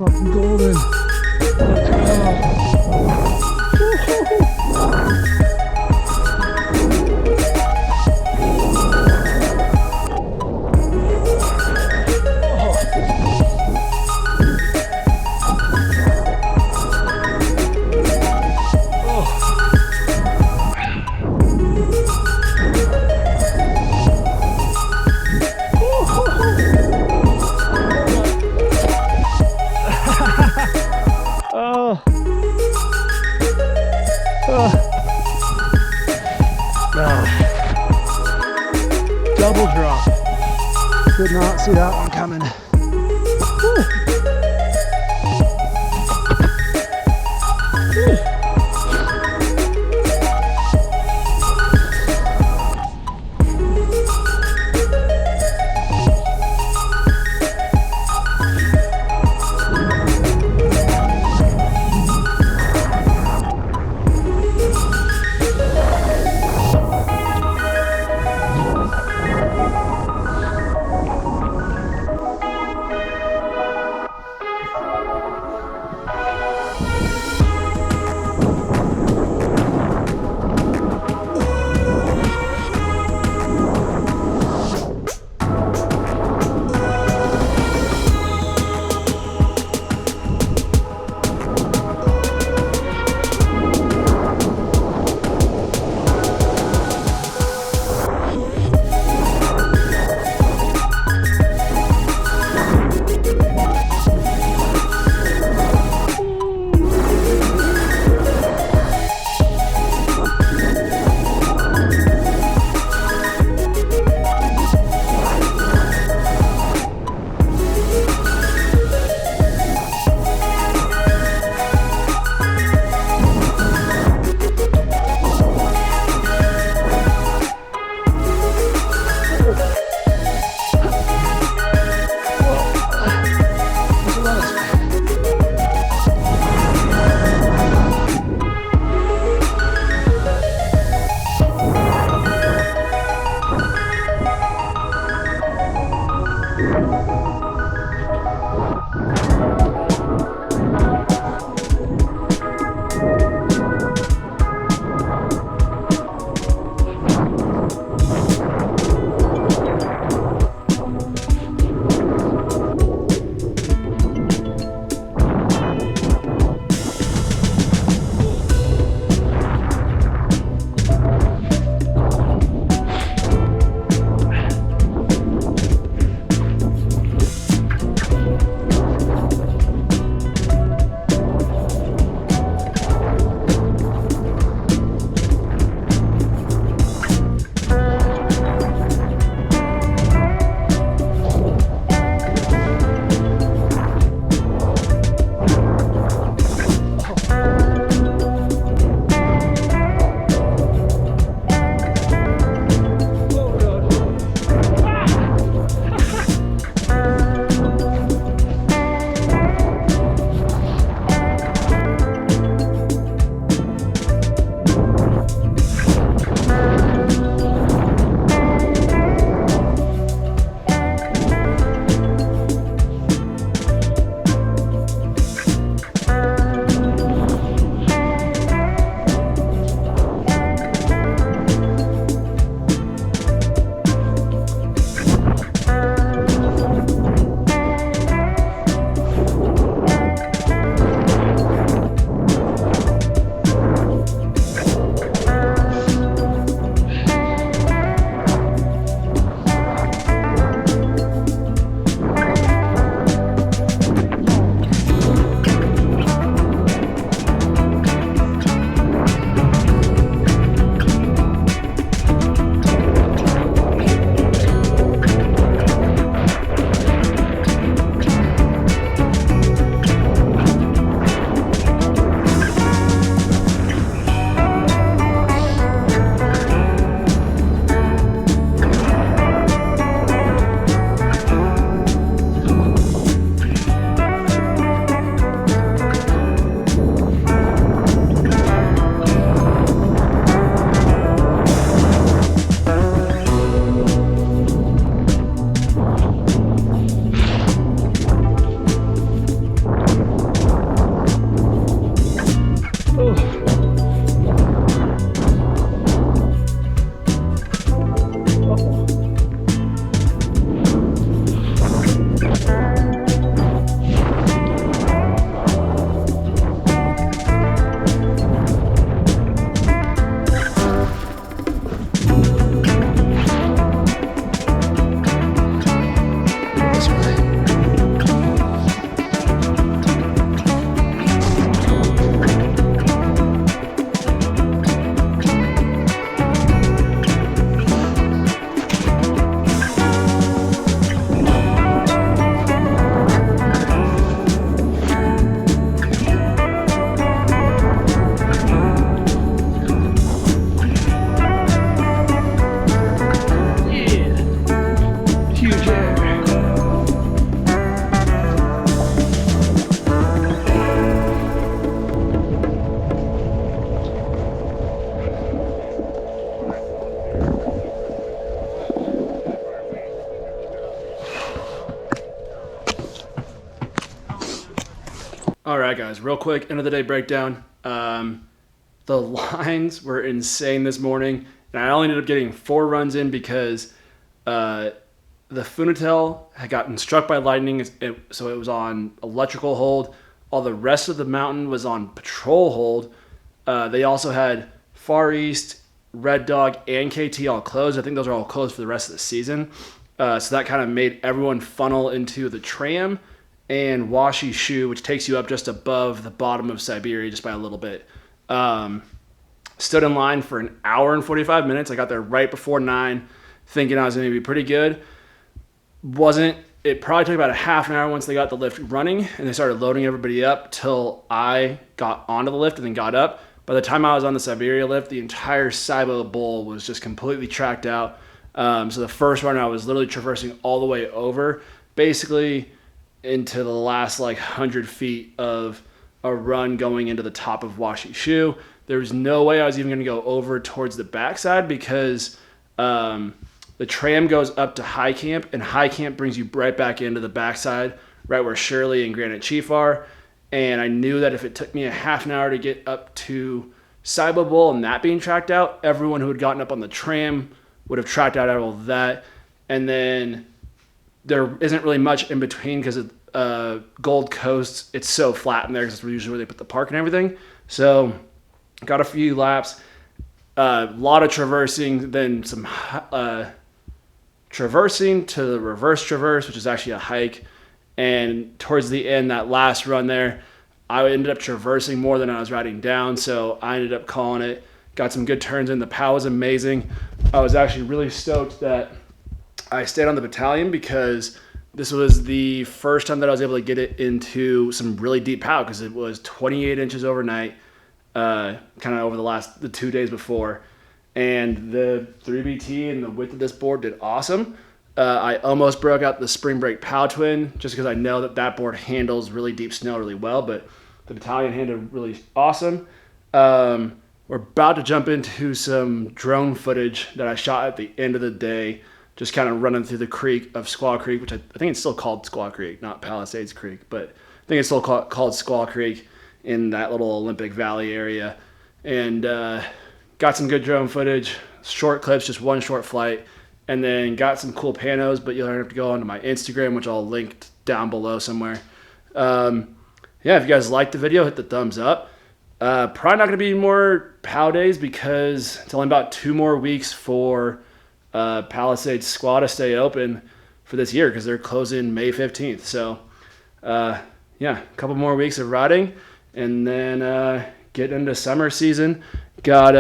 fucking golden. Let's go. Double drop. Did not see that one coming. Whew. All right, guys, real quick, end of the day breakdown. The lines were insane this morning, and I only ended up getting 4 runs in because the Funatel had gotten struck by lightning, so it was on electrical hold. All the rest of the mountain was on patrol hold. They also had Far East, Red Dog, and KT all closed. I think those are all closed for the rest of the season. So that kind of made everyone funnel into the tram and Washi Shu, which takes you up just above the bottom of Siberia just by a little bit. Stood in line for an hour and 45 minutes. I got there right before 9, thinking I was going to be pretty good. Wasn't. It probably took about a half an hour once they got the lift running and they started loading everybody up till I got onto the lift and then got up. By the time I was on the Siberia lift, the entire Saibo Bowl was just completely tracked out. So the first run, I was literally traversing all the way over, basically into the last 100 feet of a run going into the top of Washi Shu. There was no way I was even going to go over towards the backside because the tram goes up to High Camp, and High Camp brings you right back into the backside, right where Shirley and Granite Chief are. And I knew that if it took me a half an hour to get up to Saibo Bowl and that being tracked out, everyone who had gotten up on the tram would have tracked out all of that. And then there isn't really much in between because of Gold Coast. It's so flat in there because that's usually where they put the park and everything. So got a few laps, a lot of traversing, then some traversing to the reverse traverse, which is actually a hike. And towards the end, that last run there, I ended up traversing more than I was riding down. So I ended up calling it. Got some good turns in. The POW was amazing. I was actually really stoked that I stayed on the battalion because this was the first time that I was able to get it into some really deep POW because it was 28 inches overnight, kind of over the 2 days before. And the 3BT and the width of this board did awesome. I almost broke out the Spring Break POW Twin just because I know that board handles really deep snow really well, but the battalion handled really awesome. We're about to jump into some drone footage that I shot at the end of the day, just kind of running through the creek of Squaw Creek, which I think it's still called Squaw Creek, not Palisades Creek, but I think it's still called Squaw Creek in that little Olympic Valley area. And got some good drone footage, short clips, just one short flight, and then got some cool panos, but you'll have to go onto my Instagram, which I'll link down below somewhere. Yeah, if you guys liked the video, hit the thumbs up. Probably not going to be more POW days because it's only about 2 more weeks for Palisades Squaw to stay open for this year because they're closing May 15th. So, yeah, a couple more weeks of riding and then get into summer season. Got,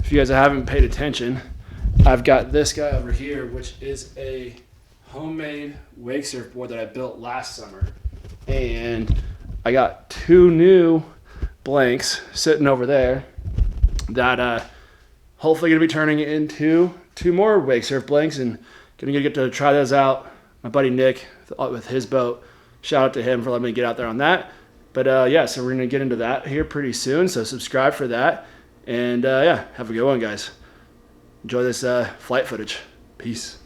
if you guys haven't paid attention, I've got this guy over here, which is a homemade wake surf board that I built last summer. And I got 2 new blanks sitting over there that hopefully going to be turning into 2 more wake surf blanks and going to get to try those out. My buddy Nick with his boat, shout out to him for letting me get out there on that. But yeah, so we're going to get into that here pretty soon, so subscribe for that. And yeah, have a good one, guys. Enjoy this flight footage. Peace.